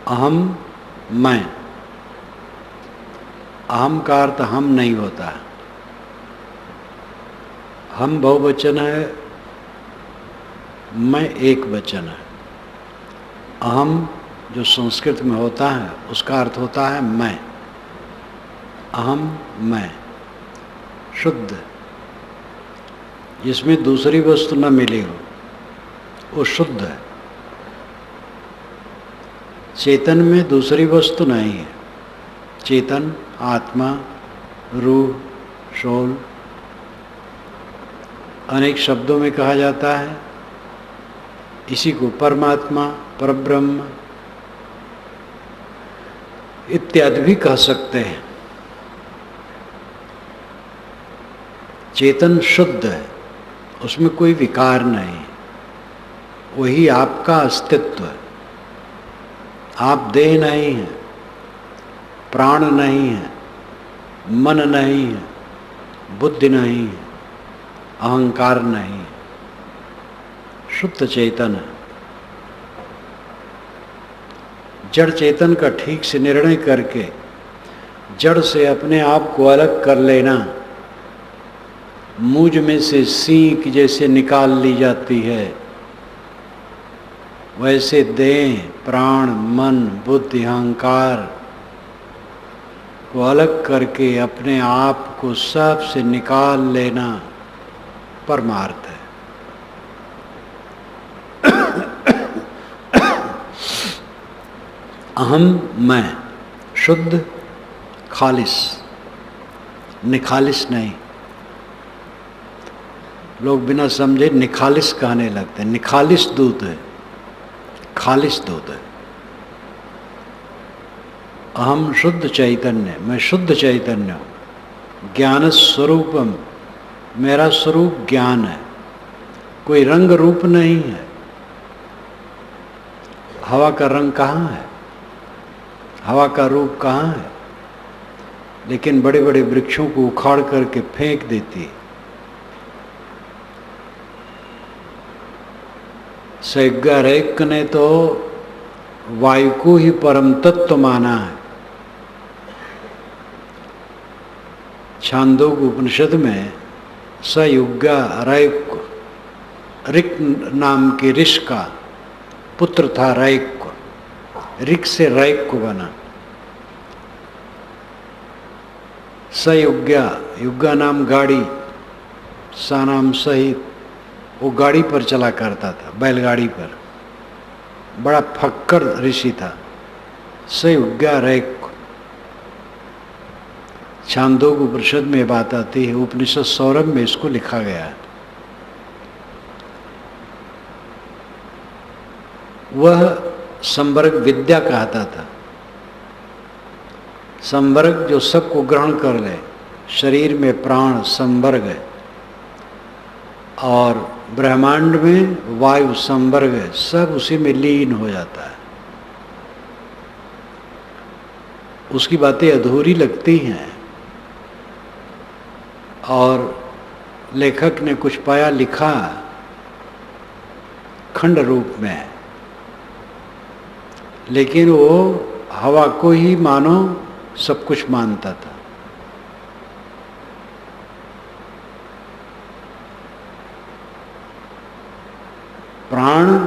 अहम मैं। अहम का अर्थ हम नहीं होता। हम बहुवचन है, मैं एक वचन है। अहम जो संस्कृत में होता है उसका अर्थ होता है मैं। अहम मैं शुद्ध, जिसमें दूसरी वस्तु न मिली हो वो शुद्ध है। चेतन में दूसरी वस्तु नहीं है। चेतन आत्मा, रूह, सोल अनेक शब्दों में कहा जाता है। इसी को परमात्मा, परब्रह्म इत्यादि भी कह सकते हैं। चेतन शुद्ध है, उसमें कोई विकार नहीं, वही आपका अस्तित्व है। आप देह नहीं हैं, प्राण नहीं है, मन नहीं है, बुद्धि नहीं है, अहंकार नहीं है, शुद्ध चेतन है। जड़ चेतन का ठीक से निर्णय करके जड़ से अपने आप को अलग कर लेना, मूंज में से सींक जैसे निकाल ली जाती है, वैसे देह, प्राण, मन, बुद्धि, अहंकार को अलग करके अपने आप को सब से निकाल लेना परमार्थ है। अहम मैं शुद्ध, खालिस, निखालिस नहीं। लोग बिना समझे निखालिस कहने लगते हैं। निखालिस दूध है, खालिस दूध है। अहम शुद्ध चैतन्य, मैं शुद्ध चैतन्य हूँ। ज्ञान स्वरूपम, मेरा स्वरूप ज्ञान है, कोई रंग रूप नहीं है। हवा का रंग कहाँ है, हवा का रूप कहाँ है? लेकिन बड़े बड़े वृक्षों को उखाड़ करके फेंक देती है। सैग्गारैक ने तो वायु को ही परम तत्व माना है। छांदोग्य उपनिषद में सयुग्गा रैक, ऋक नाम के ऋषि का पुत्र था रैक, ऋक से रैक को बना। सयुग्गा, युग्गा नाम गाड़ी, सा नाम सहित, वो गाड़ी पर चला करता था, बैलगाड़ी पर। बड़ा फक्कर ऋषि था। सयुग्गा रैक। छांदोग्य उपनिषद में बात आती है, उपनिषद सौरभ में इसको लिखा गया है। वह संवर्ग विद्या कहता था। संवर्ग जो सबको ग्रहण कर ले, शरीर में प्राण संवर्ग है, और ब्रह्मांड में वायु संवर्ग है, सब उसी में लीन हो जाता है। उसकी बातें अधूरी लगती हैं, और लेखक ने कुछ पाया लिखा खंड रूप में, लेकिन वो हवा को ही मानो सब कुछ मानता था। प्राण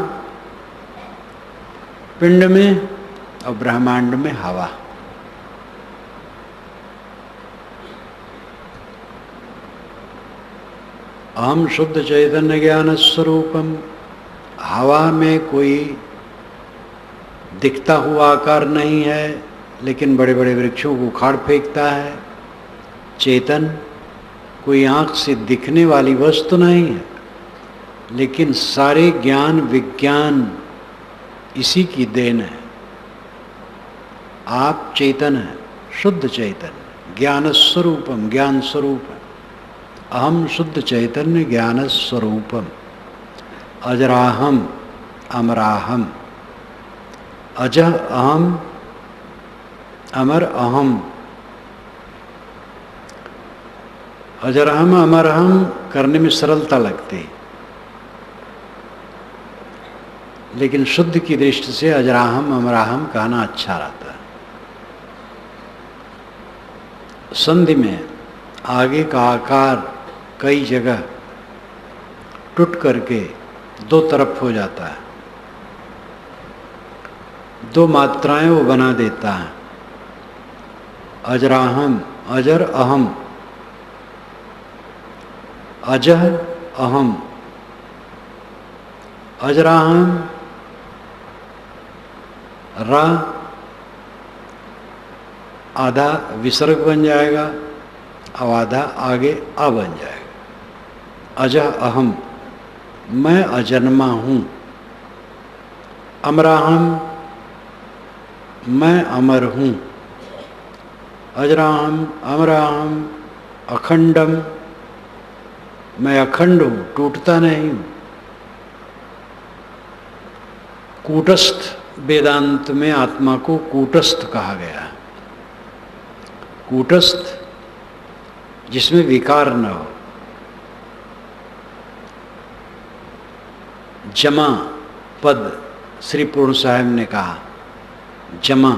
पिंड में और ब्रह्मांड में हवा। अहम शुद्ध चैतन्य ज्ञान स्वरूपम। हवा में कोई दिखता हुआ आकार नहीं है, लेकिन बड़े बड़े वृक्षों को उखाड़ फेंकता है। चेतन कोई आँख से दिखने वाली वस्तु नहीं है, लेकिन सारे ज्ञान विज्ञान इसी की देन है। आप चेतन हैं, शुद्ध चैतन्य, ज्ञान स्वरूपम, ज्ञान स्वरूप है। अहम शुद्ध चैतन्य ज्ञान स्वरूपम। अजराहम अमराहम। अजह अहम, अमर अहम। अजरहम अमरहम करने में सरलता लगती है। लेकिन शुद्ध की दृष्टि से अजराहम अमराहम कहना अच्छा रहता है। संधि में आगे का आकार कई जगह टूट करके दो तरफ हो जाता है, दो मात्राएं वो बना देता है। अजराहम, अजर अहम, अजह अहम, अजराहम रा आधा विसर्ग बन जाएगा, अब आधा आगे आ बन जाएगा। अजह अहम, मैं अजन्मा हूँ। अमराहम, मैं अमर हूँ। अजराहम अमराहम अखंडम, मैं अखंड हूँ, टूटता नहीं हूँ। कूटस्थ, वेदांत में आत्मा को कूटस्थ कहा गया है। कूटस्थ जिसमें विकार न हो। जमा पद श्री पूर्ण साहब ने कहा, जमा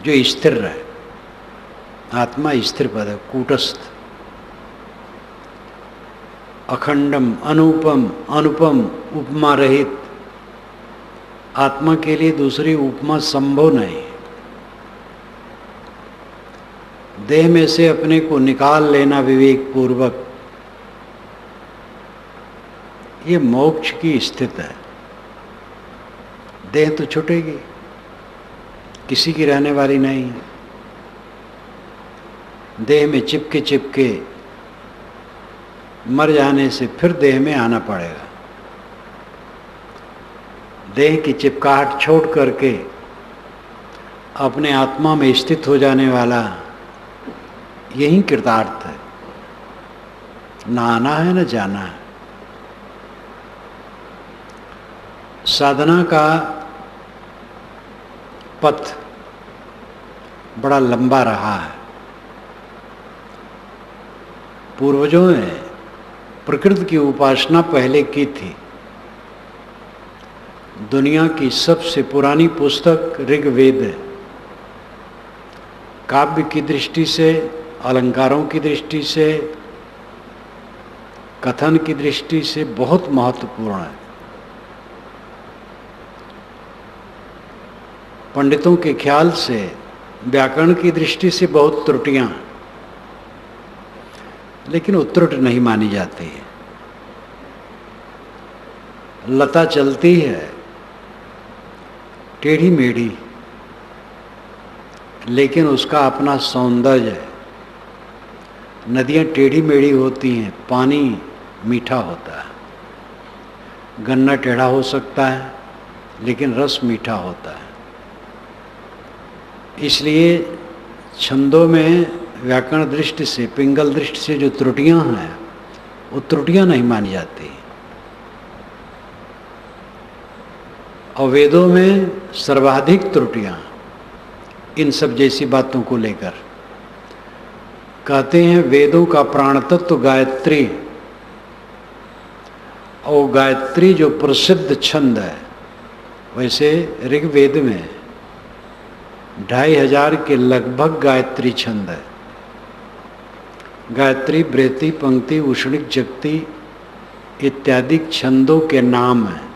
जो स्थिर रहे, आत्मा स्थिर पद है, कूटस्थ। अखंडम, अनुपम, अनुपम उपमा रहित, आत्मा के लिए दूसरी उपमा संभव नहीं। देह में से अपने को निकाल लेना विवेक पूर्वक, ये मोक्ष की स्थिति है। देह तो छूटेगी, किसी की रहने वाली नहीं है। देह में चिपके चिपके मर जाने से फिर देह में आना पड़ेगा। देह की चिपकाहट छोड़ करके अपने आत्मा में स्थित हो जाने वाला यही कृतार्थ है। ना आना है न जाना है। साधना का पथ बड़ा लंबा रहा है। पूर्वजों ने प्रकृति की उपासना पहले की थी। दुनिया की सबसे पुरानी पुस्तक ऋग्वेद है। काव्य की दृष्टि से, अलंकारों की दृष्टि से, कथन की दृष्टि से बहुत महत्वपूर्ण है। पंडितों के ख्याल से व्याकरण की दृष्टि से बहुत त्रुटियां, लेकिन उत्रुट नहीं मानी जाती है। लता चलती है टेढ़ी मेढ़ी, लेकिन उसका अपना सौंदर्य है। नदियाँ टेढ़ी मेढ़ी होती हैं, पानी मीठा होता है। गन्ना टेढ़ा हो सकता है, लेकिन रस मीठा होता है। इसलिए छंदों में व्याकरण दृष्टि से, पिंगल दृष्टि से जो त्रुटियां हैं, वो त्रुटियां नहीं मानी जाती। और वेदों में सर्वाधिक त्रुटियां इन सब जैसी बातों को लेकर। कहते हैं वेदों का प्राण तत्व गायत्री, और गायत्री जो प्रसिद्ध छंद है, वैसे ऋग्वेद में 2500 के लगभग गायत्री छंद है। गायत्री, बृहति, पंक्ति, उष्णिक, जगती इत्यादि छंदों के नाम हैं।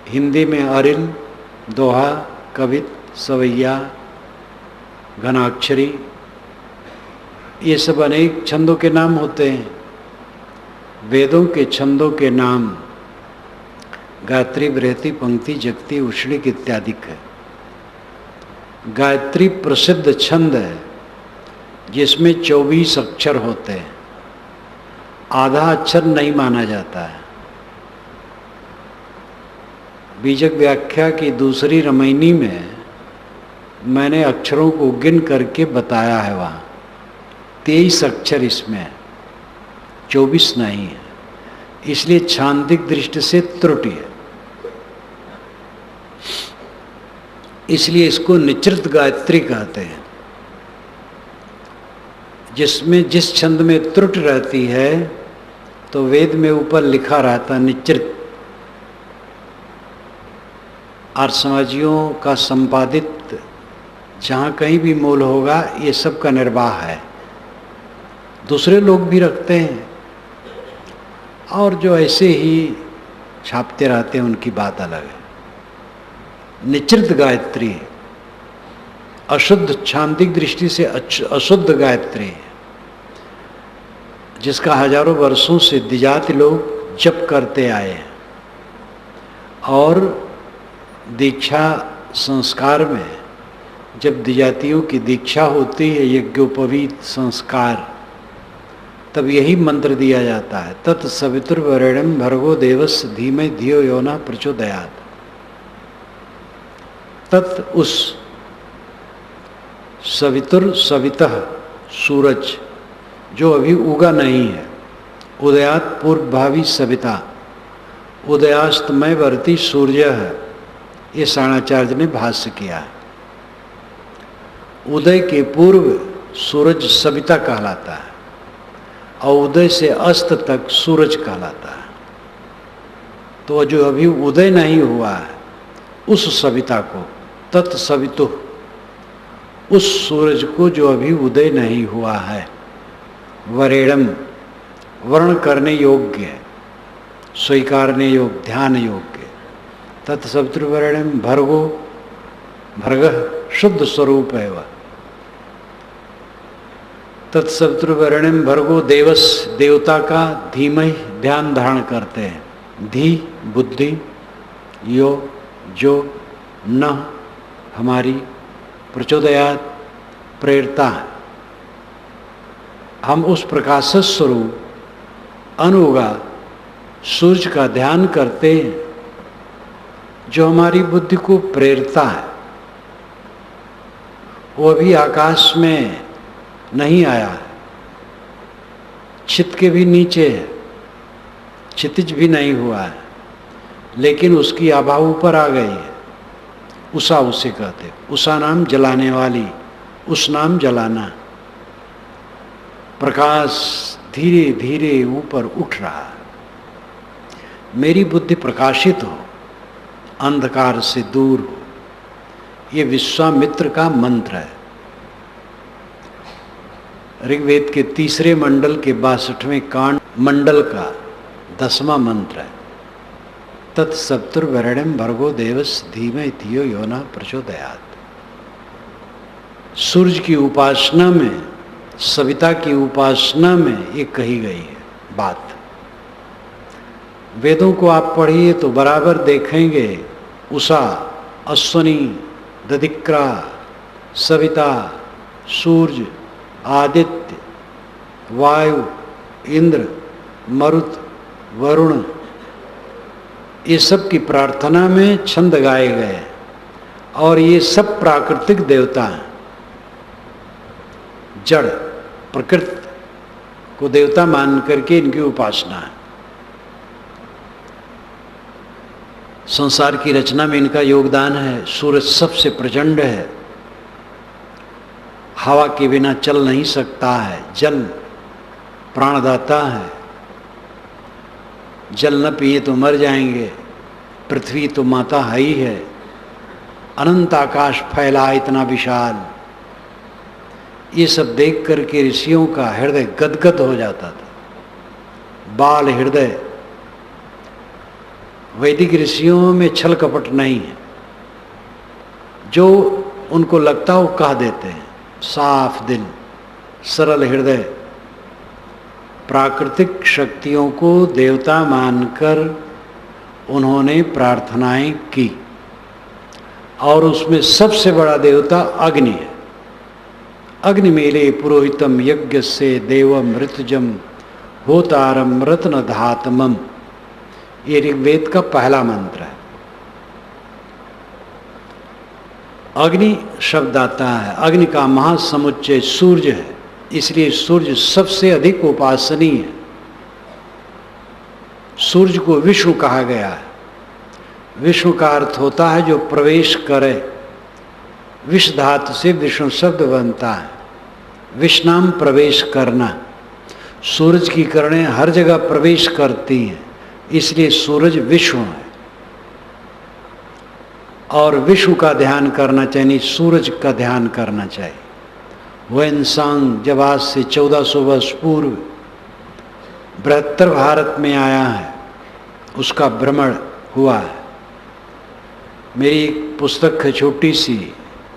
हिंदी में अरिल, दोहा, कवित, सवैया, घनाक्षरी, ये सब अनेक छंदों के नाम होते हैं। वेदों के छंदों के नाम गायत्री, बृहति, पंक्ति, जगती, उष्णिक इत्यादि है। गायत्री प्रसिद्ध छंद है जिसमें 24 अक्षर होते हैं। आधा अक्षर नहीं माना जाता है। बीजक व्याख्या की दूसरी रमैनी में मैंने अक्षरों को गिन करके बताया है। वहाँ 23 अक्षर इसमें है, 24 नहीं है। इसलिए छांदिक दृष्टि से त्रुटि है। इसलिए इसको निचृत गायत्री कहते हैं। जिसमें जिस छंद में त्रुटि रहती है तो वेद में ऊपर लिखा रहता निचृत, आर्यसमाजियों का संपादित जहाँ कहीं भी मूल होगा, ये सब का निर्वाह है। दूसरे लोग भी रखते हैं और जो ऐसे ही छापते रहते हैं उनकी बात अलग है। निचृत गायत्री है, अशुद्ध छांदिक दृष्टि से अशुद्ध गायत्री है, जिसका हजारों वर्षों से द्विजाति लोग जप करते आए हैं। और दीक्षा संस्कार में जब द्विजातियों की दीक्षा होती है, यज्ञोपवीत संस्कार, तब यही मंत्र दिया जाता है, तत् सवितुर्वरेण्यं भर्गो देवस्य धीमहि धियो यो नः प्रचोदयात्। तत् उस सवितुर सवितः सूरज जो अभी उगा नहीं है, उदयात पूर्व भावी सविता, उदयास्तमय वर्ती सूर्य है, ये साणाचार्य ने भाष्य किया है। उदय के पूर्व सूरज सविता कहलाता है और उदय से अस्त तक सूरज कहलाता है। तो जो अभी उदय नहीं हुआ है उस सविता को, तत्सवितु, उस सूरज को जो अभी उदय नहीं हुआ है, वरेणम, वर्ण करने योग्य है, स्वीकारने योग्य, ध्यान योग्य, तत्सवितुर्वरेण्यम भर्गो, भर्गः शुद्ध स्वरूप है वह, तत्सवितुर्वरेण्यम भर्गो देवस, देवता का, धीमहि ध्यान धारण करते हैं, धी बुद्धि, यो जो, न हमारी, प्रचोदयात प्रेरता है। हम उस प्रकाश स्वरूप अनुगा सूर्य का ध्यान करते हैं जो हमारी बुद्धि को प्रेरता है। वो अभी आकाश में नहीं आया है, छित के भी नीचे है, क्षितिज भी नहीं हुआ है, लेकिन उसकी आभा ऊपर आ गई है। उषा उसे कहते, उषा नाम जलाने वाली, उस नाम जलाना। प्रकाश धीरे धीरे ऊपर उठ रहा है। मेरी बुद्धि प्रकाशित हो, अंधकार से दूर हो, ये विश्वामित्र का मंत्र है। ऋग्वेद के 3 मंडल के 62वें कांड मंडल का 10वां मंत्र है, तत्सवितुर्वरेण्यं भर्गो देवस्य धीमहि धियो यो नः प्रचोदयात्। सूर्य की उपासना में, सविता की उपासना में ये कही गई है बात। वेदों को आप पढ़िए तो बराबर देखेंगे, उषा, अश्वनी, दधिक्रा, सविता, सूर्य, आदित्य, वायु, इंद्र, मरुत, वरुण, ये सब की प्रार्थना में छंद गाए गए और ये सब प्राकृतिक देवता हैं। जड़ प्रकृति को देवता मान करके इनकी उपासना है। संसार की रचना में इनका योगदान है। सूरज सबसे प्रचंड है, हवा के बिना चल नहीं सकता है, जल प्राणदाता है, जल न पिए तो मर जाएंगे, पृथ्वी तो माता है ही है, अनंत आकाश फैला इतना विशाल। ये सब देख करके ऋषियों का हृदय गदगद हो जाता था। बाल हृदय, वैदिक ऋषियों में छल कपट नहीं है, जो उनको लगता वो कह देते हैं। साफ दिल, सरल हृदय, प्राकृतिक शक्तियों को देवता मानकर उन्होंने प्रार्थनाएं की और उसमें सबसे बड़ा देवता अग्नि है। अग्निमेले पुरोहितम यज्ञ से देवम ऋतुजम होतारम रत्न धातमम, ये ऋग्वेद का पहला मंत्र है। अग्नि शब्द आता है, अग्नि का महासमुच्चय सूर्य है, इसलिए सूर्य सबसे अधिक उपासनीय है। सूर्य को विष्णु कहा गया है। विष्णु का अर्थ होता है जो प्रवेश करे। विष धातु से विष्णु शब्द बनता है, विष्णाम प्रवेश करना। सूरज की किरणें हर जगह प्रवेश करती हैं, इसलिए सूरज विष्णु है। और विश्व का ध्यान करना चाहिए, नहीं सूरज का ध्यान करना चाहिए। हुएनसांग जब आज से 1400 वर्ष पूर्व बृहत्तर भारत में आया है, उसका भ्रमण हुआ है। मेरी एक पुस्तक है छोटी सी,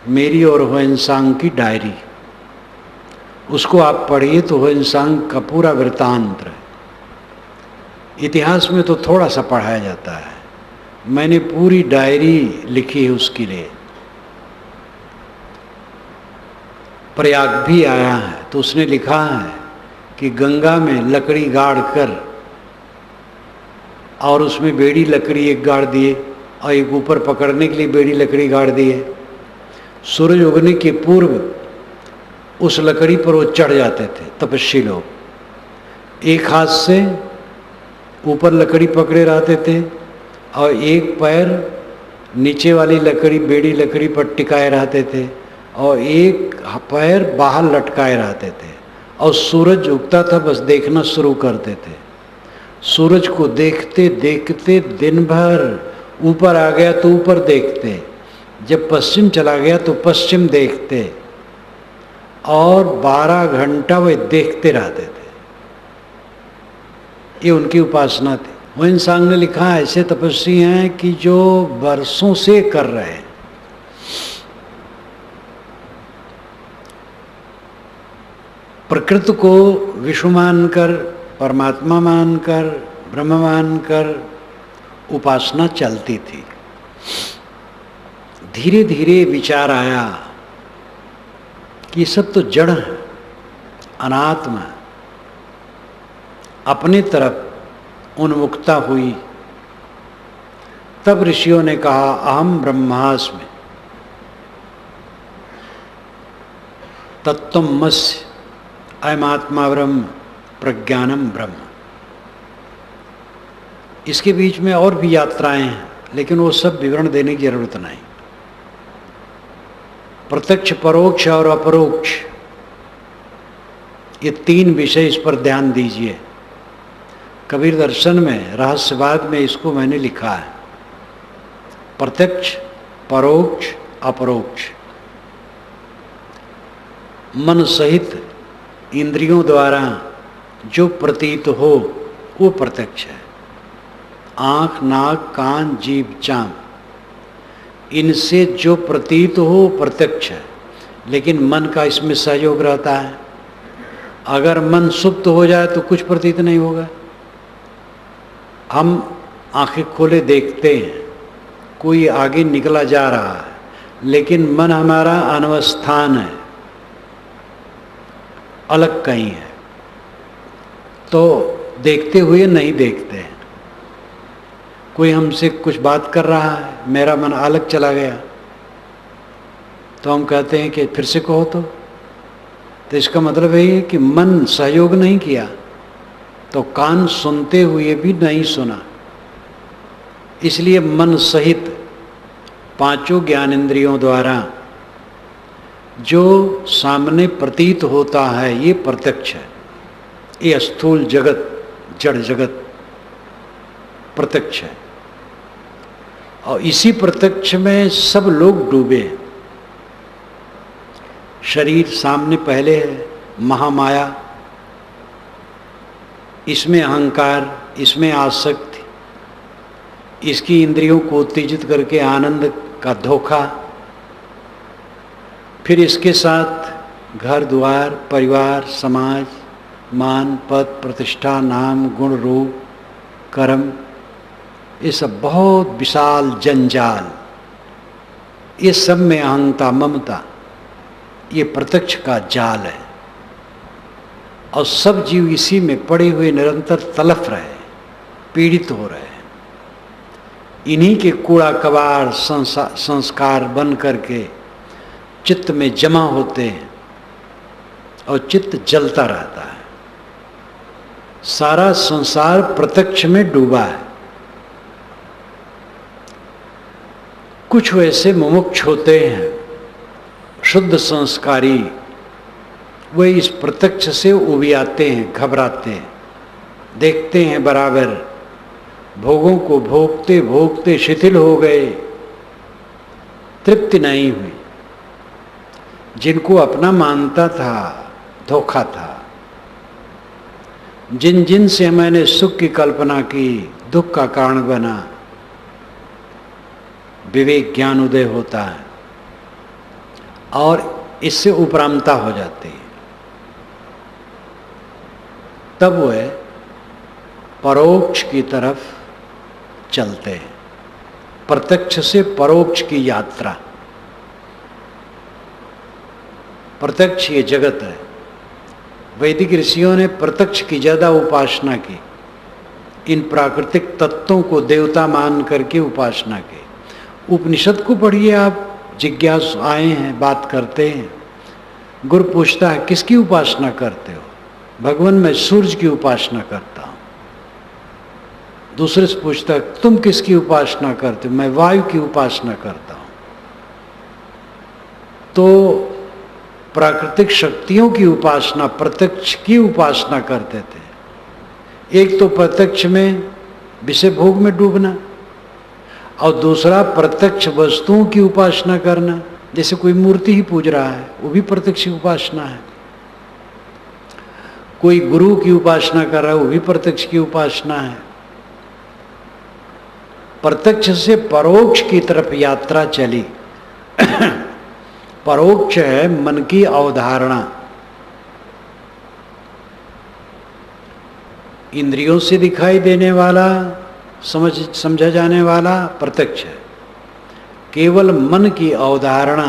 मेरी और हुएनसांग की डायरी, उसको आप पढ़िए तो हुएनसांग का पूरा वृत्तांत है। इतिहास में तो थोड़ा सा पढ़ाया जाता है, मैंने पूरी डायरी लिखी है उसके लिए। प्रयाग भी आया है तो उसने लिखा है कि गंगा में लकड़ी गाड़ कर और उसमें बेड़ी लकड़ी एक गाड़ दिए और एक ऊपर पकड़ने के लिए बेड़ी लकड़ी गाड़ दिए। सूरज उगने के पूर्व उस लकड़ी पर वो चढ़ जाते थे तपस्वी लोग। एक हाथ से ऊपर लकड़ी पकड़े रहते थे और एक पैर नीचे वाली लकड़ी बेड़ी लकड़ी पर टिकाए रहते थे और एक पैर बाहर लटकाए रहते थे और सूरज उगता था बस देखना शुरू करते थे। सूरज को देखते देखते दिन भर, ऊपर आ गया तो ऊपर देखते, जब पश्चिम चला गया तो पश्चिम देखते और 12 घंटा वे देखते रहते थे। ये उनकी उपासना थी। हुएनसांग ने लिखा ऐसे तपस्वी हैं कि जो वर्षों से कर रहे हैं। प्रकृति को विश्व मानकर, परमात्मा मानकर, ब्रह्म मानकर उपासना चलती थी। धीरे धीरे विचार आया कि सब तो जड़ है, अनात्मा। अपने तरफ उन्मुखता हुई। तब ऋषियों ने कहा अहम ब्रह्मास्मि तत्त्वमसि, अयमात्मा ब्रह्म प्रज्ञानम ब्रह्म। इसके बीच में और भी यात्राएं हैं, लेकिन वो सब विवरण देने की जरूरत नहीं। प्रत्यक्ष, परोक्ष और अपरोक्ष, ये 3 विषय, इस पर ध्यान दीजिए। कबीर दर्शन में रहस्यवाद में इसको मैंने लिखा है, प्रत्यक्ष, परोक्ष, अपरोक्ष। मन सहित इंद्रियों द्वारा जो प्रतीत हो वो प्रत्यक्ष है। आँख, नाक, कान, जीभ, चाम, इनसे जो प्रतीत हो प्रत्यक्ष है, लेकिन मन का इसमें सहयोग रहता है। अगर मन सुप्त हो जाए तो कुछ प्रतीत नहीं होगा। हम आंखें खोले देखते हैं, कोई आगे निकला जा रहा है, लेकिन मन हमारा अनवस्थान है, अलग कहीं है, तो देखते हुए नहीं देखते हैं। कोई हमसे कुछ बात कर रहा है, मेरा मन अलग चला गया, तो हम कहते हैं कि फिर से कहो तो इसका मतलब यही है कि मन सहयोग नहीं किया, तो कान सुनते हुए भी नहीं सुना। इसलिए मन सहित 5 ज्ञानेंद्रियों द्वारा जो सामने प्रतीत होता है ये प्रत्यक्ष है। ये स्थूल जगत, जड़ जगत प्रत्यक्ष है और इसी प्रत्यक्ष में सब लोग डूबे। शरीर सामने पहले है, महामाया, इसमें अहंकार, इसमें आसक्ति, इसकी इंद्रियों को उत्तेजित करके आनंद का धोखा, फिर इसके साथ घर द्वार, परिवार, समाज, मान, पद, प्रतिष्ठा, नाम, गुण, रूप, कर्म, ये सब बहुत विशाल जंजाल। ये सब में अहंता, ममता, ये प्रत्यक्ष का जाल है और सब जीव इसी में पड़े हुए निरंतर तलफ रहे, पीड़ित हो रहे हैं। इन्हीं के कूड़ा कबाड़ संस्कार बन करके चित्त में जमा होते हैं और चित्त जलता रहता है। सारा संसार प्रत्यक्ष में डूबा है। कुछ वैसे मुमुक्ष होते हैं, शुद्ध संस्कारी, वे इस प्रत्यक्ष से उबियाते हैं, घबराते हैं, देखते हैं बराबर, भोगों को भोगते भोगते शिथिल हो गए, तृप्ति नहीं हुई। जिनको अपना मानता था धोखा था। जिन जिन से मैंने सुख की कल्पना की दुख का कारण बना, विवेक ज्ञान उदय होता है और इससे उपरामता हो जाती है। तब वह परोक्ष की तरफ चलते हैं। प्रत्यक्ष से परोक्ष की यात्रा। प्रत्यक्ष ये जगत है। वैदिक ऋषियों ने प्रत्यक्ष की ज्यादा उपासना की। इन प्राकृतिक तत्वों को देवता मान करके उपासना की। उपनिषद को पढ़िए आप, जिज्ञासु आए हैं, बात करते हैं। गुरु पूछता है किसकी उपासना करते हो? भगवान मैं सूर्य की उपासना करता हूं। दूसरे से पूछता है तुम किसकी उपासना करते हो? मैं वायु की उपासना करता हूं। तो प्राकृतिक शक्तियों की उपासना, प्रत्यक्ष की उपासना करते थे। एक तो प्रत्यक्ष में विषय भोग में डूबना और दूसरा प्रत्यक्ष वस्तुओं की उपासना करना। जैसे कोई मूर्ति ही पूज रहा है, वो भी प्रत्यक्ष उपासना है। कोई गुरु की उपासना कर रहा है, वो भी प्रत्यक्ष की उपासना है। प्रत्यक्ष से परोक्ष की तरफ यात्रा चली। परोक्ष है मन की अवधारणा। इंद्रियों से दिखाई देने वाला, समझा जाने वाला प्रत्यक्ष है। केवल मन की अवधारणा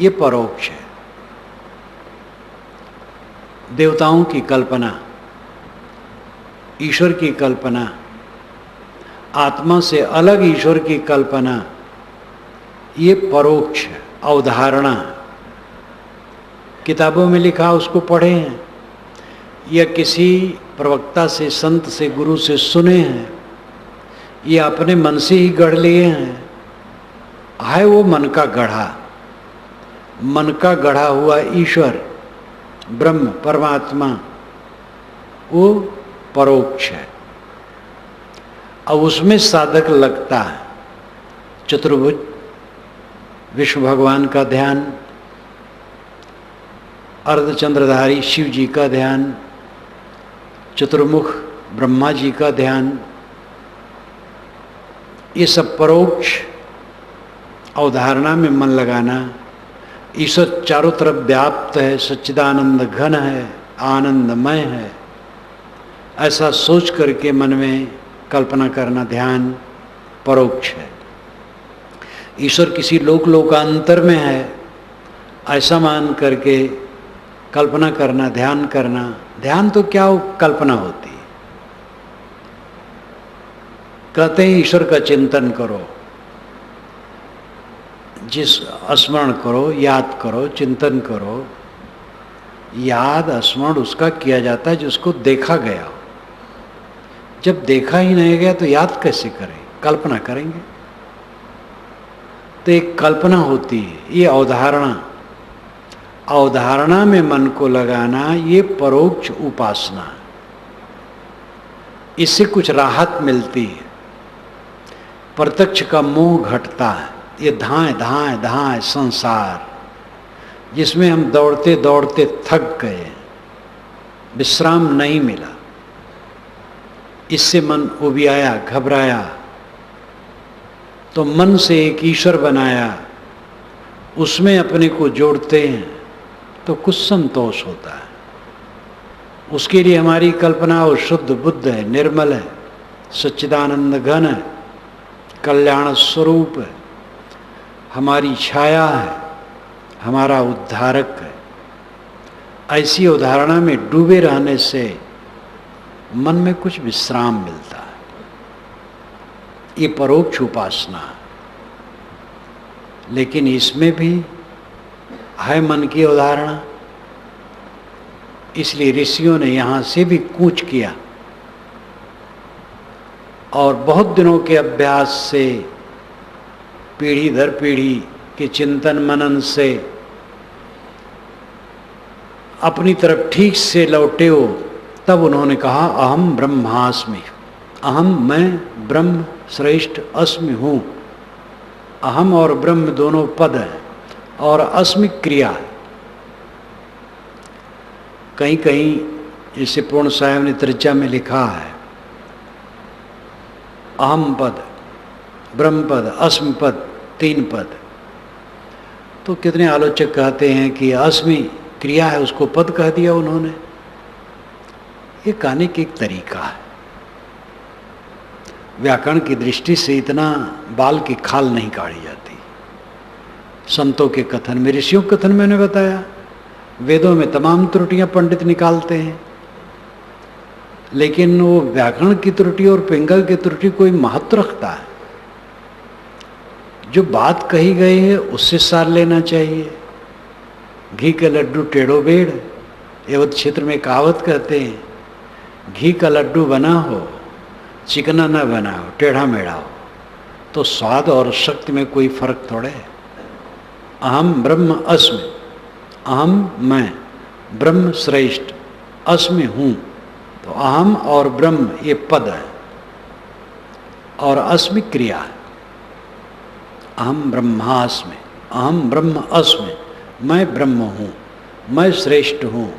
ये परोक्ष है। देवताओं की कल्पना, ईश्वर की कल्पना, आत्मा से अलग ईश्वर की कल्पना, ये परोक्ष है, अवधारणा। किताबों में लिखा उसको पढ़े हैं या किसी प्रवक्ता से, संत से, गुरु से सुने हैं, ये अपने मन से ही गढ़ लिए हैं। है वो मन का गढ़ा, मन का गढ़ा हुआ ईश्वर, ब्रह्म, परमात्मा, वो परोक्ष है। अब उसमें साधक लगता है चतुर्भुज विष्णु भगवान का ध्यान, अर्धचंद्रधारी शिव जी का ध्यान, चतुर्मुख ब्रह्मा जी का ध्यान, ये सब परोक्ष अवधारणा में मन लगाना। ईश्वर चारों तरफ व्याप्त है, सच्चिदानंद घन है, आनंदमय है, ऐसा सोच करके मन में कल्पना करना ध्यान परोक्ष है। ईश्वर किसी लोकांतर में है ऐसा मान करके कल्पना करना, ध्यान करना। ध्यान तो क्या हो, कल्पना होती है। कहते हैं ईश्वर का चिंतन करो, जिस स्मरण करो, याद करो, चिंतन करो। याद स्मरण उसका किया जाता है जिसको देखा गया हो। जब देखा ही नहीं गया तो याद कैसे करें? कल्पना करेंगे। तो एक कल्पना होती है, ये अवधारणा। अवधारणा में मन को लगाना, ये परोक्ष उपासना। इससे कुछ राहत मिलती है, प्रत्यक्ष का मोह घटता है। ये धाए धाए धाए संसार जिसमें हम दौड़ते दौड़ते थक गए, विश्राम नहीं मिला, इससे मन उबियाया, घबराया। तो मन से एक ईश्वर बनाया, उसमें अपने को जोड़ते हैं तो कुछ संतोष होता है। उसके लिए हमारी कल्पना वो शुद्ध बुद्ध है, निर्मल है, सच्चिदानंद घन है, कल्याण स्वरूप है, हमारी छाया है, हमारा उद्धारक है। ऐसी उदाहरणा में डूबे रहने से मन में कुछ विश्राम मिलता है। ये परोक्ष उपासना है। लेकिन इसमें भी है मन की अवधारणा, इसलिए ऋषियों ने यहाँ से भी कूच किया और बहुत दिनों के अभ्यास से, पीढ़ी दर पीढ़ी के चिंतन मनन से अपनी तरफ ठीक से लौटे हो। तब उन्होंने कहा अहम ब्रह्मास्मि, अहम मैं ब्रह्म श्रेष्ठ अस्मि हूँ। अहम और ब्रह्म दोनों पद हैं और अस्मि क्रिया है। कहीं कहीं इसे पूर्ण साहेब ने त्रिज्या में लिखा है अहम पद, ब्रह्म पद, अस्मि पद, 3 पद। तो कितने आलोचक कहते हैं कि अस्मि क्रिया है उसको पद कह दिया उन्होंने। ये कहने की एक तरीका है। व्याकरण की दृष्टि से इतना बाल की खाल नहीं काढ़ी जाती। संतों के कथन में, ऋषियों के कथन मैंने बताया, वेदों में तमाम त्रुटियां पंडित निकालते हैं, लेकिन वो व्याकरण की त्रुटि और पिंगल की त्रुटि कोई महत्व रखता है? जो बात कही गई है उससे सार लेना चाहिए। घी का लड्डू टेढ़ो बेड़, एवं क्षेत्र में कहावत कहते हैं, घी का लड्डू बना हो चिकना न बना हो, टेढ़ा मेढ़ा हो, तो स्वाद और शक्ति में कोई फर्क थोड़े है। अहम ब्रह्म अस्मि, अहम मैं, ब्रह्म श्रेष्ठ, अस्मि हूँ। तो अहम और ब्रह्म ये पद है और अस्मि क्रिया है। अहम ब्रह्मास्मि, अहम ब्रह्म अस्मि, मैं ब्रह्म हूँ, मैं श्रेष्ठ हूँ,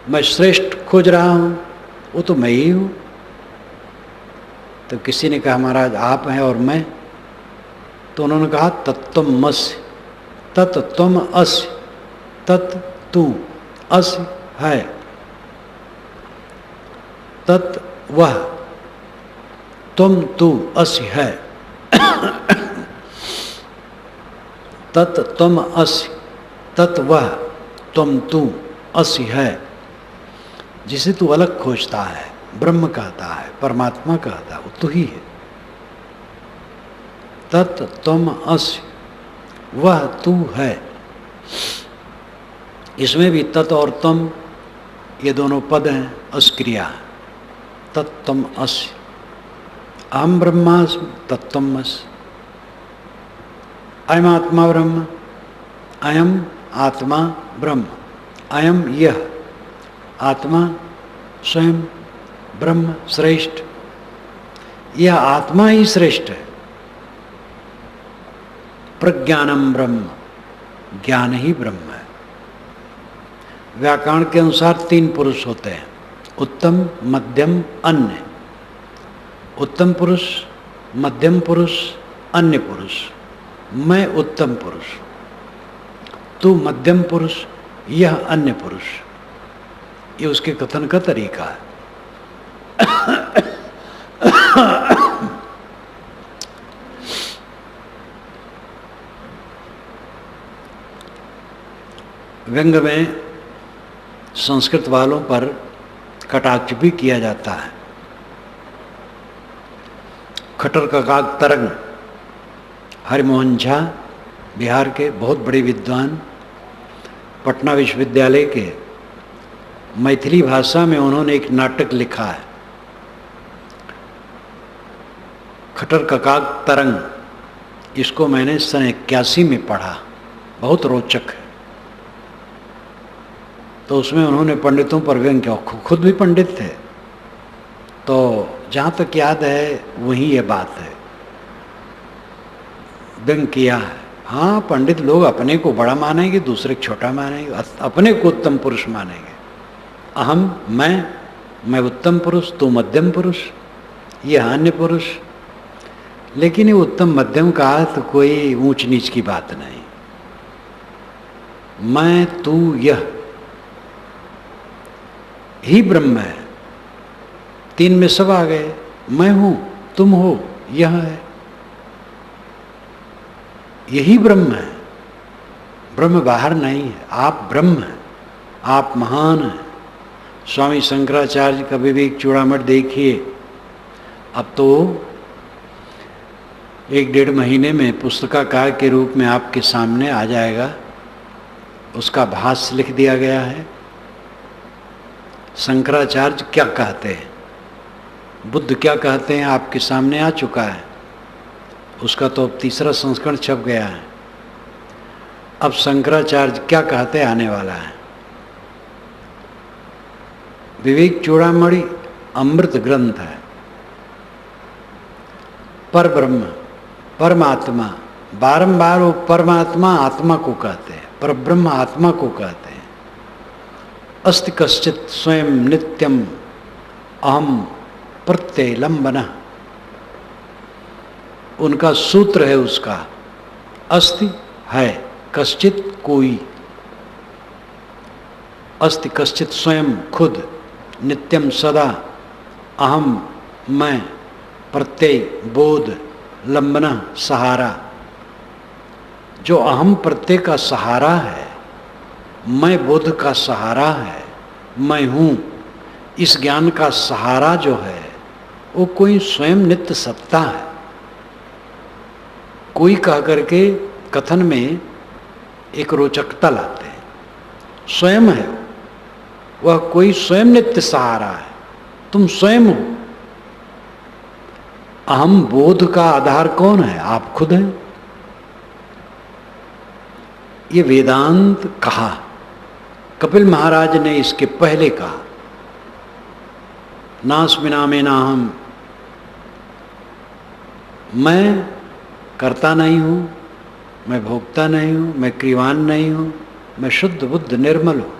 मैं श्रेष्ठ खोज रहा हूँ, वो तो मैं ही हूँ। तो किसी ने कहा महाराज आप हैं और मैं, तो उन्होंने कहा तत्त्वमसि, तत्त्वम असि, तत् तू असि है, तत् वह तुम तू असि है, तत् तुम असि, तत् वह तुम तू असि है। जिसे तू अलग खोजता है, ब्रह्म कहता है, परमात्मा कहता है, वो तू ही है। तत् तुम असि, वह तू है। इसमें भी तत् और तुम ये दोनों पद हैं, अस्क्रिया। तत् तुम असि, अहम ब्रह्मास्मि, तत्त्वम असि। अयम आत्मा ब्रह्म, अयम आत्मा ब्रह्म, अयम यह आत्मा स्वयं ब्रह्म श्रेष्ठ। यह आत्मा ही श्रेष्ठ है। प्रज्ञानम ब्रह्म, ज्ञान ही ब्रह्म है। व्याकरण के अनुसार 3 पुरुष होते हैं, उत्तम, मध्यम, अन्य। उत्तम पुरुष, मध्यम पुरुष, अन्य पुरुष। मैं उत्तम पुरुष, तू मध्यम पुरुष, यह अन्य पुरुष। ये उसके कथन का तरीका है। व्यंग में संस्कृत वालों पर कटाक्ष भी किया जाता है। खटर का काग तरंग, हरिमोहन झा बिहार के बहुत बड़े विद्वान, पटना विश्वविद्यालय के, मैथिली भाषा में उन्होंने एक नाटक लिखा है, खटर का काग तरंग। इसको मैंने सन 81 में पढ़ा, बहुत रोचक है। तो उसमें उन्होंने पंडितों पर व्यंग किया, खुद भी पंडित थे। तो जहाँ तक याद है वही ये बात है, व्यंग किया है। हाँ, पंडित लोग अपने को बड़ा मानेंगे, दूसरे को छोटा मानेंगे, अपने को उत्तम पुरुष मानेंगे। अहम मैं उत्तम पुरुष, तू मध्यम पुरुष, ये अन्य पुरुष। लेकिन ये उत्तम मध्यम का तो कोई ऊंच नीच की बात नहीं। मैं तू यह ही ब्रह्म है। 3 में सब आ गए। मैं हूं, तुम हो, यह है, यही ब्रह्म है। ब्रह्म बाहर नहीं है, आप ब्रह्म हैं, आप महान हैं। स्वामी शंकराचार्य का विवेक चूड़ामणि देखिए। अब तो 1-1.5 महीने में पुस्तकाकार के रूप में आपके सामने आ जाएगा। उसका भाष्य लिख दिया गया है। शंकराचार्य क्या कहते हैं, बुद्ध क्या कहते हैं, आपके सामने आ चुका है। उसका तो अब 3रा संस्करण छप गया है। अब शंकराचार्य क्या कहते आने वाला है। विवेक चूड़ामणि अमृत ग्रंथ है। पर ब्रह्म, परमात्मा, बारंबार वो परमात्मा आत्मा को कहते हैं, परब्रह्म आत्मा को कहते हैं। अस्ति कश्चित स्वयं नित्यम अहम प्रत्यय लंबन, उनका सूत्र है उसका। अस्ति है, कश्चित कोई, अस्ति कश्चित स्वयं खुद, नित्यम सदा, अहम मैं, प्रत्यय बोध, लंबना सहारा। जो अहम प्रत्यय का सहारा है, मैं बोध का सहारा है, मैं हूँ, इस ज्ञान का सहारा जो है वो कोई स्वयं नित्य सत्ता है। कोई कह करके कथन में एक रोचकता लाते हैं, स्वयं है वह, कोई स्वयं नित्य सहारा है, तुम स्वयं हो। अहम बोध का आधार कौन है? आप खुद हैं। ये वेदांत कहा, कपिल महाराज ने इसके पहले कहा, नास्मि नामे नाहम, मैं करता नहीं हूं, मैं भोगता नहीं हूं, मैं क्रियवान नहीं हूं, मैं शुद्ध बुद्ध निर्मल हूं।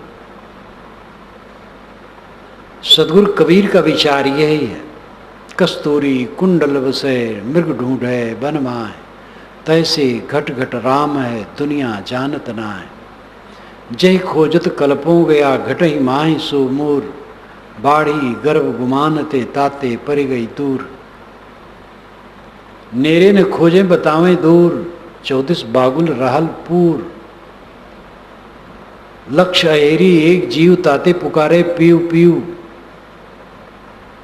सदगुरु कबीर का विचार यही है, कस्तूरी कुंडल बसे मृग ढूंढे बन माए, तैसे घट घट राम है दुनिया जानत ना है। जय खोजत कल्पों गया घट ही माही सो मूर, बाढ़ी गर्भ गुमानते ताते परि गई दूर। नेरे ने खोजे बतावें दूर, 34 बागुल रहल पूर। लक्ष्य अहेरी एक जीव ताते पुकारे पीऊ पीऊ।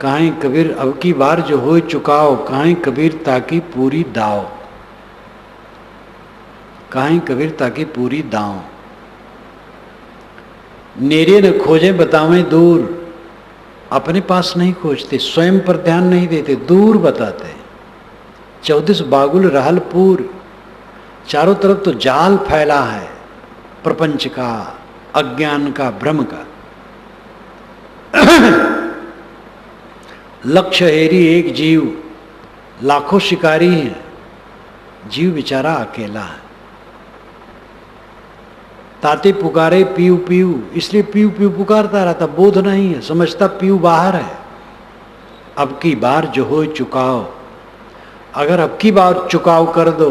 काहें कबीर अब की बार जो हो चुकाओ, काहें कबीर ताकि पूरी दाओ, काहें कबीर ताकि पूरी दाओ। नेरे न खोजे बतावें दूर, अपने पास नहीं खोजते, स्वयं पर ध्यान नहीं देते, दूर बताते। 34 बागुल रहल पूर, चारों तरफ तो जाल फैला है प्रपंच का, अज्ञान का, भ्रम का। लक्ष्य हेरी एक जीव, लाखों शिकारी हैं, जीव बेचारा अकेला है। ताते पुकारे पीऊ पीऊ, इसलिए पीऊ पीऊ पुकारता रहता, बोध नहीं है, समझता पीऊ बाहर है। अब की बार जो हो चुकाओ, अगर अब की बार चुकाव कर दो,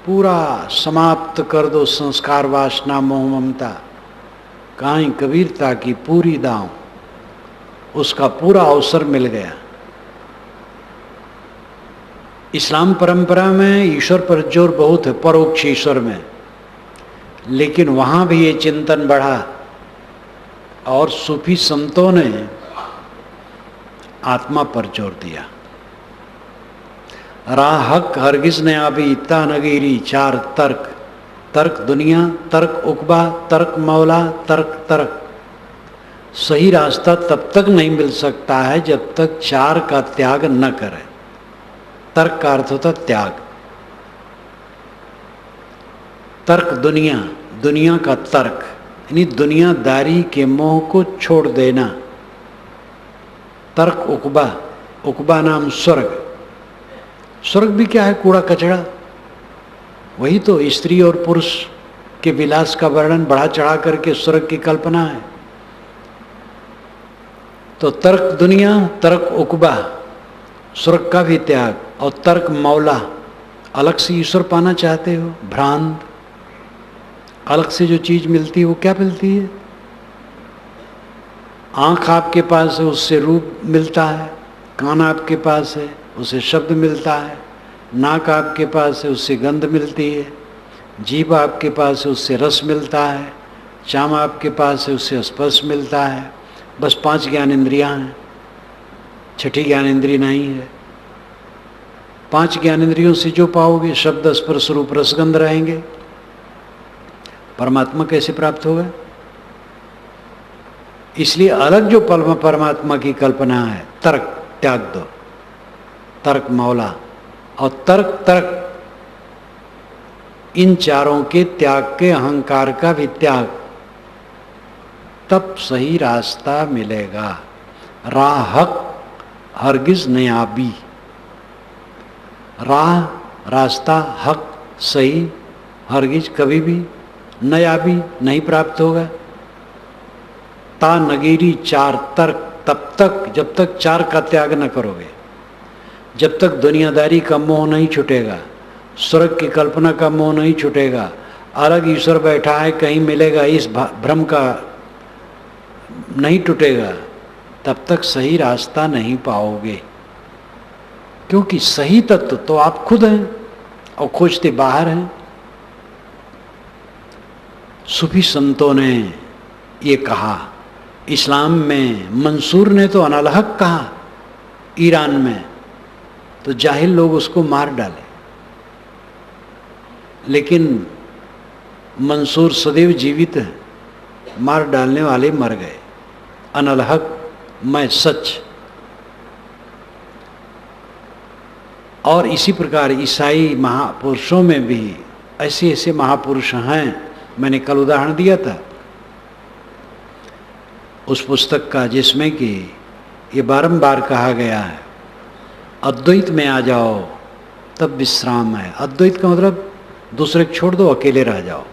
पूरा समाप्त कर दो संस्कार वासना मोह ममता, काहीं कबीरता की पूरी दांव, उसका पूरा अवसर मिल गया। इस्लाम परंपरा में ईश्वर पर जोर बहुत है, परोक्ष ईश्वर में, लेकिन वहाँ भी ये चिंतन बढ़ा और सूफी संतों ने आत्मा पर जोर दिया। राह हक हरगिज ने अभी इत्ता नगीरी, 4 तर्क, तर्क दुनिया, तर्क उकबा, तर्क मौला, तर्क तर्क। सही रास्ता तब तक नहीं मिल सकता है जब तक 4 का त्याग न करे। तर्क का अर्थ होता त्याग। तर्क दुनिया, दुनिया का तर्क यानी दुनियादारी के मोह को छोड़ देना। तर्क उकबा, उकबा नाम स्वर्ग। स्वर्ग भी क्या है? कूड़ा कचड़ा। वही तो स्त्री और पुरुष के विलास का वर्णन बढ़ा चढ़ा करके स्वर्ग की कल्पना है। तो तर्क दुनिया, तर्क उकबा, स्वर्ग का भी त्याग, और तर्क मौला, अलग से ईश्वर पाना चाहते हो, भ्रांत। अलग से जो चीज मिलती है वो क्या मिलती है? आँख आपके पास है, उससे रूप मिलता है। कान आपके पास है, उसे शब्द मिलता है। नाक आपके पास है, उससे गंध मिलती है। जीभ आपके पास है, उससे रस मिलता है। चाम आपके पास है, उससे स्पर्श मिलता है। बस 5 ज्ञान इंद्रियाँ हैं, 6ठी ज्ञान इंद्रिय नहीं है। 5 ज्ञान इंद्रियों से जो पाओगे, शब्द स्पर्श रूप रसगंध रहेंगे। परमात्मा कैसे प्राप्त होगा? इसलिए अलग जो परमात्मा की कल्पना है, तर्क त्याग दो, तर्क मौला और तर्क तर्क, इन चारों के त्याग के, अहंकार का भी त्याग, तब सही रास्ता मिलेगा। राह हक हरगिज नयाबी। राह रास्ता हक सही हरगिज कभी भी नया भी नहीं प्राप्त होगा। ता नगीरी चार तर्क, तब तक जब तक चार का त्याग न करोगे, जब तक दुनियादारी का मोह नहीं छूटेगा, स्वर्ग की कल्पना का मोह नहीं छूटेगा, अलग ईश्वर बैठा है कहीं मिलेगा इस भ्रम का नहीं टूटेगा, तब तक सही रास्ता नहीं पाओगे। क्योंकि सही तत्व तो आप खुद हैं और खोजते बाहर हैं। सूफी संतों ने ये कहा, इस्लाम में मंसूर ने तो अनलहक कहा ईरान में, तो जाहिल लोग उसको मार डाले, लेकिन मंसूर सदैव जीवित है, मार डालने वाले मर गए। अनलहक मैं सच। और इसी प्रकार ईसाई महापुरुषों में भी ऐसे ऐसे महापुरुष हैं, मैंने कल उदाहरण दिया था उस पुस्तक का जिसमें कि ये बारंबार कहा गया है, अद्वैत में आ जाओ तब विश्राम है। अद्वैत का मतलब दूसरे को छोड़ दो, अकेले रह जाओ।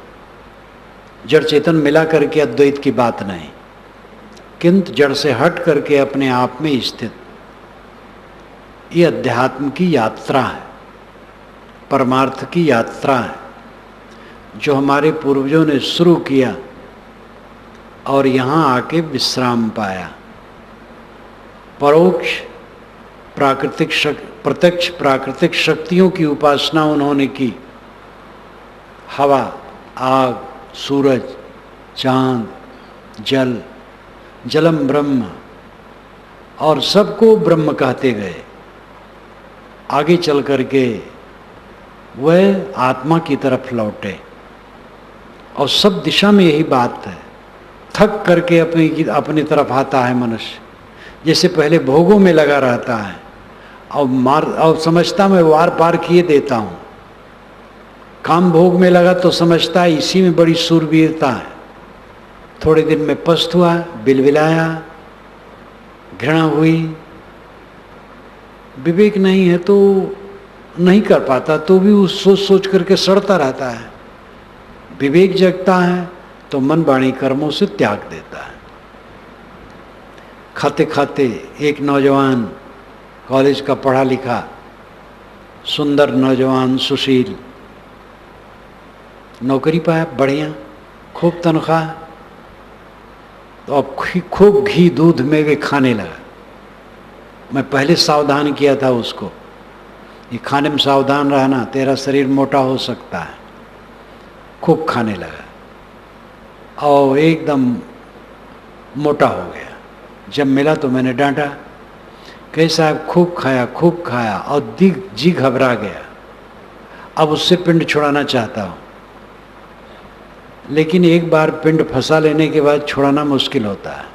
जड़ चेतन मिला करके अद्वैत की बात नहीं, किंतु जड़ से हट करके अपने आप में स्थित, ये अध्यात्म की यात्रा है, परमार्थ की यात्रा है जो हमारे पूर्वजों ने शुरू किया और यहाँ आके विश्राम पाया। परोक्ष प्राकृतिक प्रत्यक्ष प्राकृतिक शक्तियों की उपासना उन्होंने की। हवा, आग, सूरज, चांद, जल, जलम ब्रह्म, और सबको ब्रह्म कहते गए। आगे चल करके वह आत्मा की तरफ लौटे और सब दिशा में यही बात है। थक करके अपनी तरफ आता है मनुष्य, जैसे पहले भोगों में लगा रहता है और समझता मैं वार पार किए देता हूँ। काम भोग में लगा तो समझता है इसी में बड़ी सूरवीरता है। थोड़े दिन में पस्त हुआ, बिलबिलाया, घृणा हुई, विवेक नहीं है तो नहीं कर पाता, तो भी उस सोच सोच करके सड़ता रहता है। विवेक जगता है तो मन वाणी कर्मों से त्याग देता है। खाते खाते एक नौजवान, कॉलेज का पढ़ा लिखा सुंदर नौजवान, सुशील, नौकरी पाया बढ़िया, खूब तनख्वाह, तो अब खूब घी दूध में वे खाने लगा। मैं पहले सावधान किया था उसको, ये खाने में सावधान रहना, तेरा शरीर मोटा हो सकता है। खूब खाने लगा और एकदम मोटा हो गया। जब मिला तो मैंने डांटा, कहे साहब खूब खाया और जी घबरा गया। अब उससे पिंड छुड़ाना चाहता हूँ, लेकिन एक बार पिंड फंसा लेने के बाद छुड़ाना मुश्किल होता है।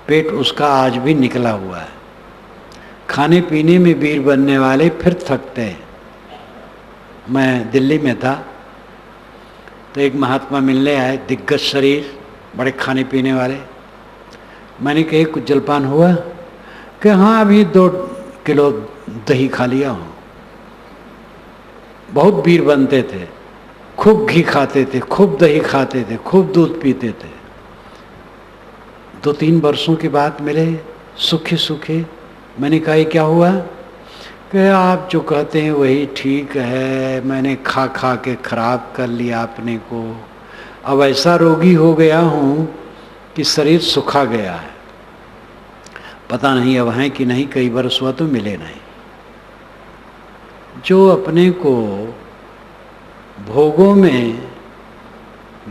पेट उसका आज भी निकला हुआ है। खाने पीने में वीर बनने वाले फिर थकते हैं। मैं दिल्ली में था तो एक महात्मा मिलने आए, दिग्गज शरीर, बड़े खाने पीने वाले। मैंने कहा कुछ जलपान हुआ? कि हाँ अभी 2 किलो दही खा लिया हूँ। बहुत वीर बनते थे, खूब घी खाते थे, खूब दही खाते थे, खूब दूध पीते थे। 2-3 वर्षों के बाद मिले सूखे सूखे। मैंने कहा क्या हुआ? कि आप जो कहते हैं वही ठीक है, मैंने खा खा के खराब कर लिया अपने को। अब ऐसा रोगी हो गया हूँ कि शरीर सुखा गया है। पता नहीं अब हैं कि नहीं, कई वर्ष हुआ तो मिले नहीं। जो अपने को भोगों में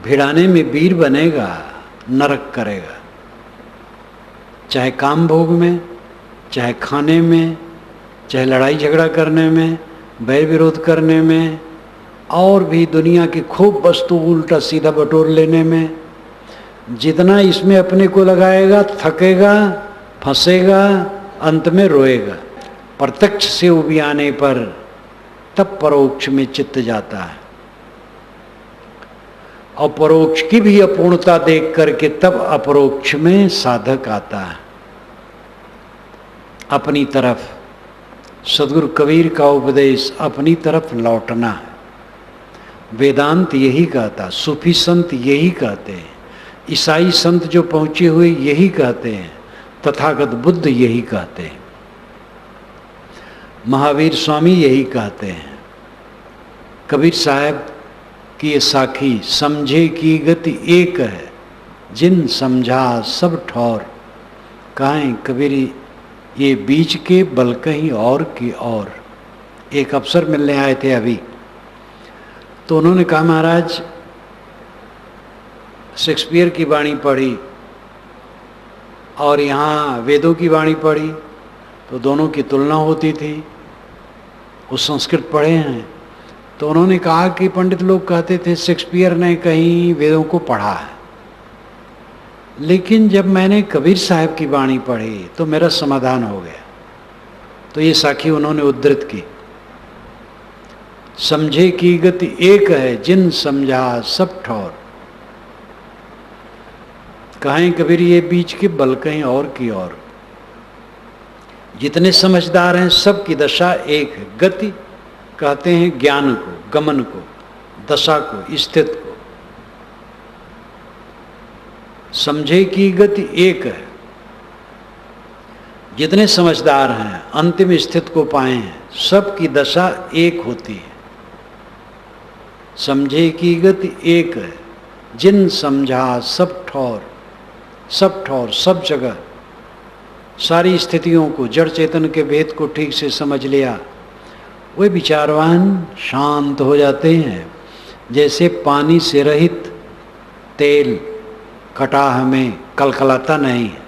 भिड़ाने में वीर बनेगा, नरक करेगा। चाहे काम भोग में, चाहे खाने में, चाहे लड़ाई झगड़ा करने में, बैर विरोध करने में, और भी दुनिया की खूब वस्तु उल्टा सीधा बटोर लेने में, जितना इसमें अपने को लगाएगा थकेगा, फंसेगा, अंत में रोएगा। प्रत्यक्ष से उबियाने पर तब परोक्ष में चित्त जाता है, और परोक्ष की भी अपूर्णता देख करके तब अपरोक्ष में साधक आता है। अपनी तरफ सदगुरु कबीर का उपदेश अपनी तरफ लौटना है। वेदांत यही कहता, सूफी संत यही कहते हैं, ईसाई संत जो पहुंचे हुए यही कहते हैं, तथागत बुद्ध यही कहते हैं, महावीर स्वामी यही कहते हैं। कबीर साहब की ये साखी, समझे की गति एक है जिन समझा सब ठौर। कहें कबीर ये बीच के बल कहीं और की और। एक अफसर मिलने आए थे अभी, तो उन्होंने कहा महाराज शेक्सपियर की वाणी पढ़ी और यहाँ वेदों की वाणी पढ़ी तो दोनों की तुलना होती थी। वो संस्कृत पढ़े हैं, तो उन्होंने कहा कि पंडित लोग कहते थे शेक्सपियर ने कहीं वेदों को पढ़ा है, लेकिन जब मैंने कबीर साहब की वाणी पढ़ी तो मेरा समाधान हो गया। तो ये साखी उन्होंने उद्धृत की, समझे की गति एक है जिन समझा सब ठौर। कहें कबीर ये बीच के बल कहीं और की और। जितने समझदार हैं सबकी दशा एक है। गति कहते हैं ज्ञान को, गमन को, दशा को, स्थित को। समझे की गति एक है। जितने समझदार हैं अंतिम स्थिति को पाए हैं, सबकी दशा एक होती है। समझे की गति एक है जिन समझा सब ठौर। सब ठौर, सब जगह, सारी स्थितियों को, जड़ चेतन के भेद को ठीक से समझ लिया, वे विचारवान शांत हो जाते हैं। जैसे पानी से रहित तेल कटाह में कलकलाता नहीं है।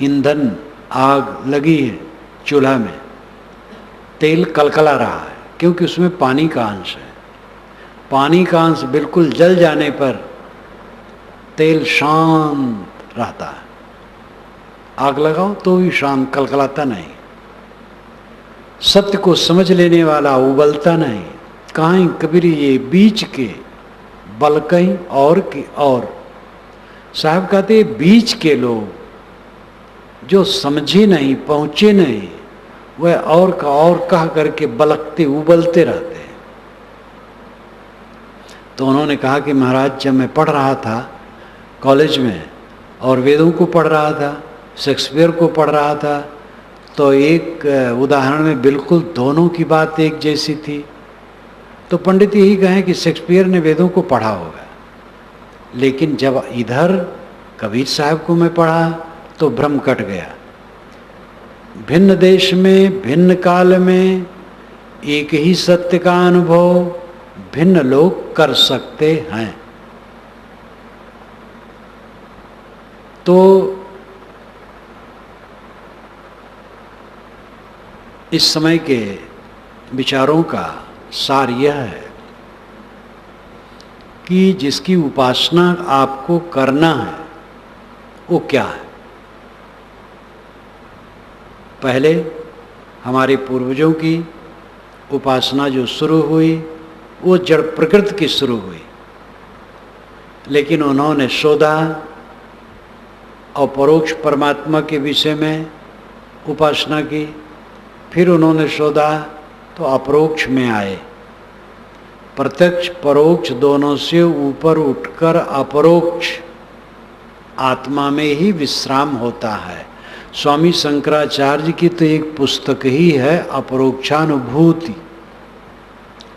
ईंधन आग लगी है चूल्हा में, तेल कलकला रहा है क्योंकि उसमें पानी का अंश है। पानी का अंश बिल्कुल जल जाने पर तेल शांत रहता है। आग लगाओ तो भी शांत, कलकलाता नहीं। सत्य को समझ लेने वाला उबलता नहीं। कहीं कबीर ये बीच के बल कहीं और की और। साहब कहते बीच के लोग जो समझे नहीं, पहुंचे नहीं, वह और का और कह करके बलकते उबलते रहते हैं। तो उन्होंने कहा कि महाराज जब मैं पढ़ रहा था कॉलेज में और वेदों को पढ़ रहा था, शेक्सपियर को पढ़ रहा था, तो एक उदाहरण में बिल्कुल दोनों की बात एक जैसी थी। तो पंडित यही कहें कि शेक्सपियर ने वेदों को पढ़ा होगा, लेकिन जब इधर कबीर साहब को मैं पढ़ा तो भ्रम कट गया। भिन्न देश में, भिन्न काल में एक ही सत्य का अनुभव भिन्न लोग कर सकते हैं। तो इस समय के विचारों का सार यह है कि जिसकी उपासना आपको करना है वो क्या है। पहले हमारे पूर्वजों की उपासना जो शुरू हुई वो जड़ प्रकृति की शुरू हुई, लेकिन उन्होंने शोधा और परोक्ष परमात्मा के विषय में उपासना की। फिर उन्होंने शोधा तो अपरोक्ष में आए। प्रत्यक्ष परोक्ष दोनों से ऊपर उठकर अपरोक्ष आत्मा में ही विश्राम होता है। स्वामी शंकराचार्य की तो एक पुस्तक ही है अपरोक्षानुभूति,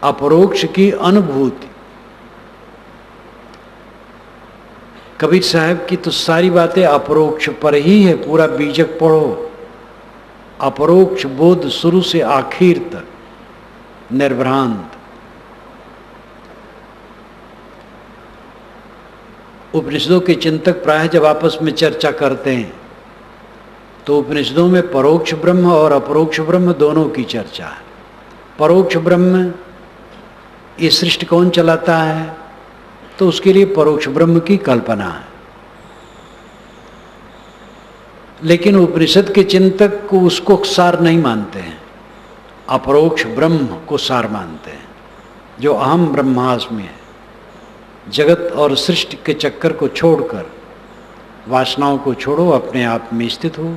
अपरोक्ष की अनुभूति। कबीर साहब की तो सारी बातें अपरोक्ष पर ही है। पूरा बीजक पढ़ो, अपरोक्ष बोध शुरू से आखिर तक, निर्भ्रांत। उपनिषदों के चिंतक प्रायः जब आपस में चर्चा करते हैं तो उपनिषदों में परोक्ष ब्रह्म और अपरोक्ष ब्रह्म दोनों की चर्चा है। परोक्ष ब्रह्म ये सृष्टि कौन चलाता है, तो उसके लिए परोक्ष ब्रह्म की कल्पना है। लेकिन उपनिषद के चिंतक को उसको सार नहीं मानते हैं, अपरोक्ष ब्रह्म को सार मानते हैं, जो अहम ब्रह्मास्मि है। जगत और सृष्टि के चक्कर को छोड़कर, वासनाओं को छोड़ो, अपने आप में स्थित हो।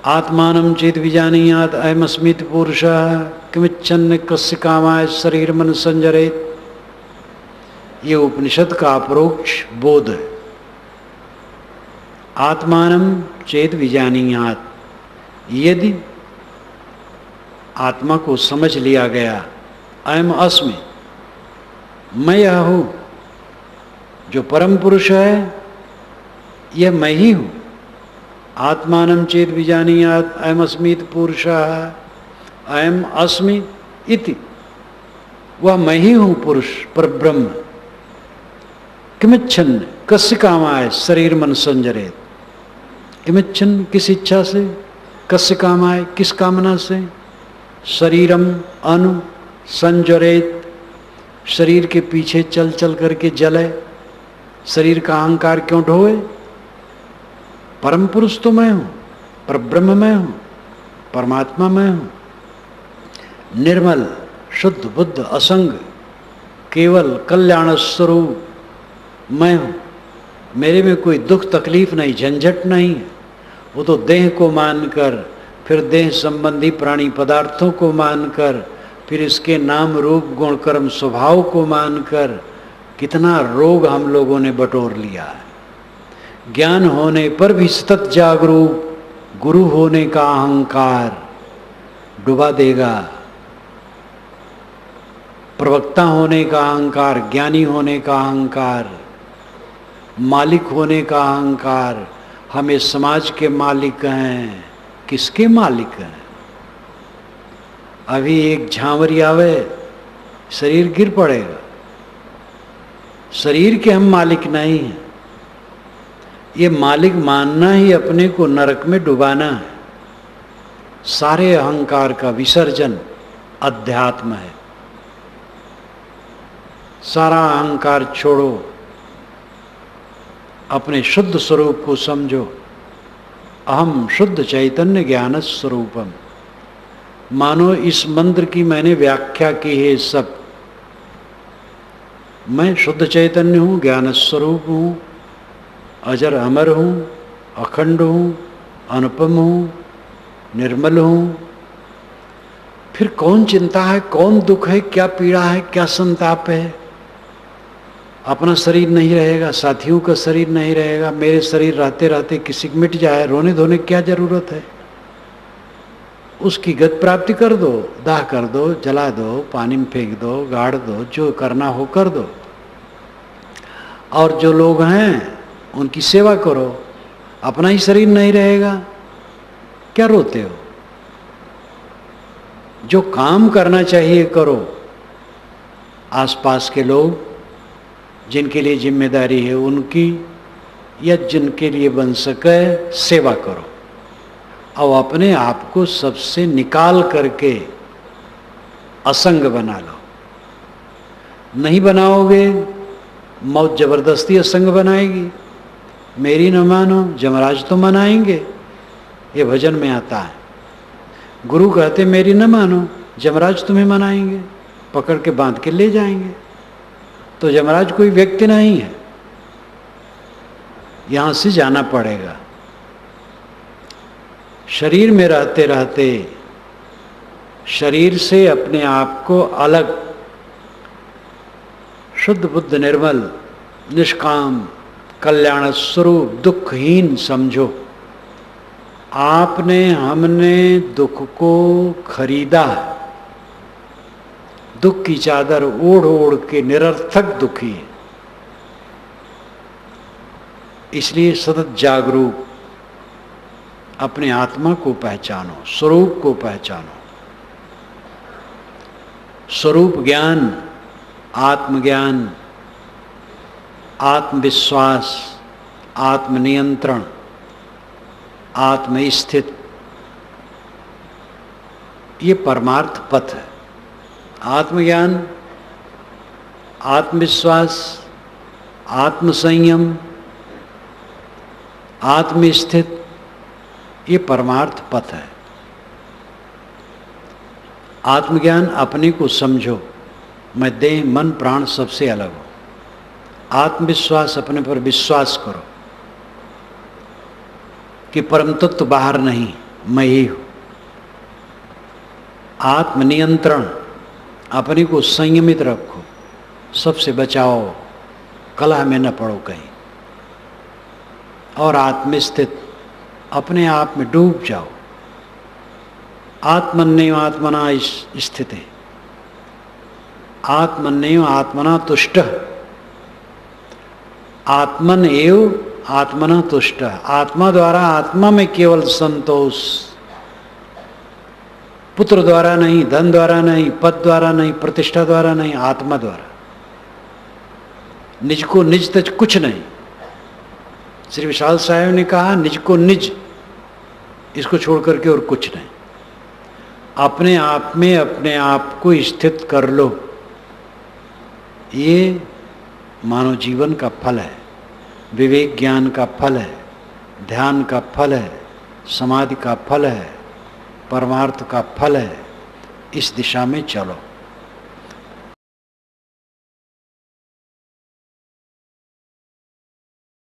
आत्मानं चेत विजानीयात् अयमस्मीति पुरुषः किमिच्छन् कस्य कामाय शरीर मन संजरेत। ये उपनिषद का अपरोक्ष बोध है। आत्मानं चेत विजानीयात्, यदि आत्मा को समझ लिया गया, अयम अस्मि, मैं यह हूँ, जो परम पुरुष है यह मैं ही हूँ। आत्मानं चेत विजानीयात् अयम अस्मीति पुरुषः, अयम अस्मि इति, वह मैं ही हूँ पुरुष परब्रह्म। किमिच्छन् कस्य कामाय शरीर मन संजरेत। किमिच्छन् किस इच्छा से, कस्य कामाय किस कामना से, शरीरम अनु संजरेत, शरीर के पीछे चल चल करके जले, शरीर का अहंकार क्यों ढोए। परम पुरुष तो मैं हूँ, परब्रह्म मैं हूँ, परमात्मा मैं हूँ, निर्मल शुद्ध बुद्ध असंग केवल कल्याण स्वरूप मैं हूँ। मेरे में कोई दुख तकलीफ नहीं, झंझट नहीं है। वो तो देह को मानकर, फिर देह संबंधी प्राणी पदार्थों को मानकर, फिर इसके नाम रूप गुण कर्म स्वभाव को मानकर कितना रोग हम लोगों ने बटोर लिया है। ज्ञान होने पर भी सतत जागरूक, गुरु होने का अहंकार डुबा देगा। प्रवक्ता होने का अहंकार, ज्ञानी होने का अहंकार, मालिक होने का अहंकार, हम इस समाज के मालिक हैं। किसके मालिक हैं? अभी एक झांवरी आवे, शरीर गिर पड़ेगा। शरीर के हम मालिक नहीं हैं। ये मालिक मानना ही अपने को नरक में डुबाना है। सारे अहंकार का विसर्जन अध्यात्म है। सारा अहंकार छोड़ो, अपने शुद्ध स्वरूप को समझो। अहम शुद्ध चैतन्य ज्ञान स्वरूपम। मानो इस मंत्र की मैंने व्याख्या की है सब। मैं शुद्ध चैतन्य हूँ, ज्ञान स्वरूप हूँ, अजर अमर हूँ, अखंड हूँ, अनुपम हूँ, निर्मल हूँ। फिर कौन चिंता है, कौन दुख है, क्या पीड़ा है, क्या संताप है। अपना शरीर नहीं रहेगा, साथियों का शरीर नहीं रहेगा। मेरे शरीर रहते रहते किसी को मिट जाए, रोने धोने की क्या जरूरत है। उसकी गति प्राप्ति कर दो, दाह कर दो, जला दो, पानी में फेंक दो, गाड़ दो, जो करना हो कर दो। और जो लोग हैं उनकी सेवा करो। अपना ही शरीर नहीं रहेगा, क्या रोते हो। जो काम करना चाहिए करो। आसपास के लोग जिनके लिए जिम्मेदारी है उनकी, या जिनके लिए बन सके सेवा करो। और अपने आप को सबसे निकाल करके असंग बना लो। नहीं बनाओगे, मौत जबरदस्ती असंग बनाएगी। मेरी न मानो, जमराज तो मनाएंगे। ये भजन में आता है। गुरु कहते मेरी न मानो, जमराज तुम्हें मनाएंगे, पकड़ के बांध के ले जाएंगे। तो यमराज कोई व्यक्ति नहीं है, यहां से जाना पड़ेगा। शरीर में रहते रहते शरीर से अपने आप को अलग शुद्ध बुद्ध निर्मल निष्काम कल्याण स्वरूप दुखहीन समझो। आपने हमने दुख को खरीदा। दुख की चादर ओढ़ ओढ़ के निरर्थक दुखी है। इसलिए सतत जागरूक अपने आत्मा को पहचानो, स्वरूप को पहचानो। स्वरूप ज्ञान, आत्मज्ञान, आत्मविश्वास, आत्मनियंत्रण, आत्मस्थित, ये परमार्थ पथ है। आत्मज्ञान, आत्मविश्वास, आत्मसंयम, आत्मस्थित, ये परमार्थ पथ है। आत्मज्ञान अपने को समझो, मैं देह मन प्राण सबसे अलग हूँ। आत्मविश्वास, अपने पर विश्वास करो कि परम तत्व बाहर नहीं, मैं ही हूँ। आत्मनियंत्रण, अपने को संयमित रखो, सबसे बचाओ, कलह में न पड़ो कहीं। और आत्मस्थित, अपने आप में डूब जाओ। आत्मन्येव आत्मना स्थिते, आत्मन्येव आत्मना तुष्ट, आत्मन एव आत्मना तुष्ट। आत्मा द्वारा आत्मा में केवल संतोष, पुत्र द्वारा नहीं, धन द्वारा नहीं, पद द्वारा नहीं, प्रतिष्ठा द्वारा नहीं, आत्मा द्वारा। निज को निज तज कुछ नहीं। श्री विशाल साहेब ने कहा निज को निज, इसको छोड़ करके और कुछ नहीं। अपने आप में अपने आप को स्थित कर लो। ये मानव जीवन का फल है, विवेक ज्ञान का फल है, ध्यान का फल है, समाधि का फल है, परमार्थ का फल है। इस दिशा में चलो।